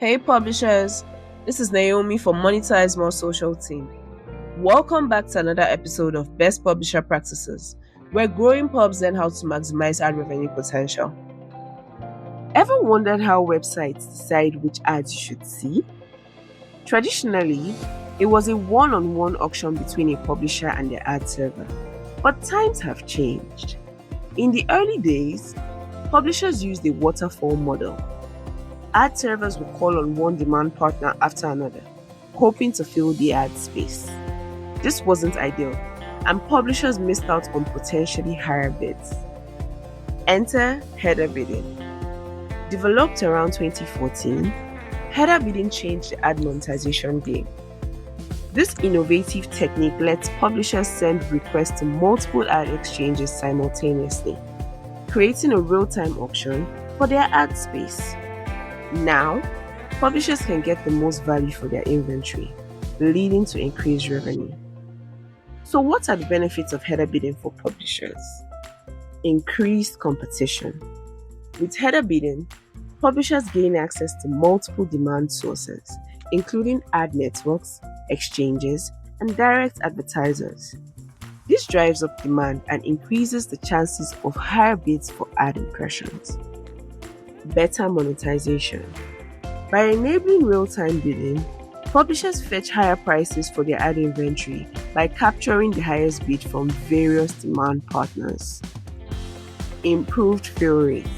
Hey publishers, this is Naomi from MonetizeMore social team. Welcome back to another episode of Best Publisher Practices, where growing pubs learn how to maximize ad revenue potential. Ever wondered how websites decide which ads you should see? Traditionally, it was a one-on-one auction between a publisher and their ad server, but times have changed. In the early days, publishers used a waterfall model. Ad servers will call on one demand partner after another, hoping to fill the ad space. This wasn't ideal, and publishers missed out on potentially higher bids. Enter header bidding. Developed around 2014, header bidding changed the ad monetization game. This innovative technique lets publishers send requests to multiple ad exchanges simultaneously, creating a real-time auction for their ad space. Now, publishers can get the most value for their inventory, leading to increased revenue. So what are the benefits of header bidding for publishers? Increased competition. With header bidding, publishers gain access to multiple demand sources, including ad networks, exchanges, and direct advertisers. This drives up demand and increases the chances of higher bids for ad impressions. Better monetization. By enabling real-time bidding, publishers fetch higher prices for their ad inventory by capturing the highest bid from various demand partners. Improved fill rates.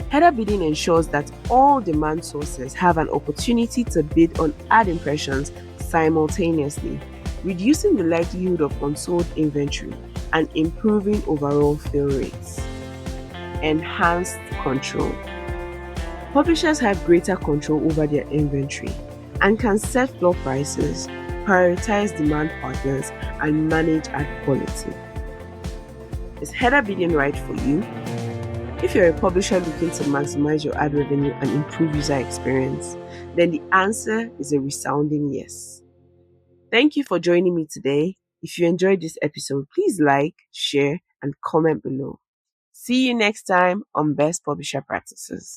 Header bidding ensures that all demand sources have an opportunity to bid on ad impressions simultaneously, reducing the likelihood of unsold inventory and improving overall fill rates. Enhanced control. Publishers have greater control over their inventory and can set floor prices, prioritize demand partners, and manage ad quality. Is header bidding right for you? If you're a publisher looking to maximize your ad revenue and improve user experience, then the answer is a resounding yes. Thank you for joining me today. If you enjoyed this episode, please like, share, and comment below. See you next time on Best Publisher Practices.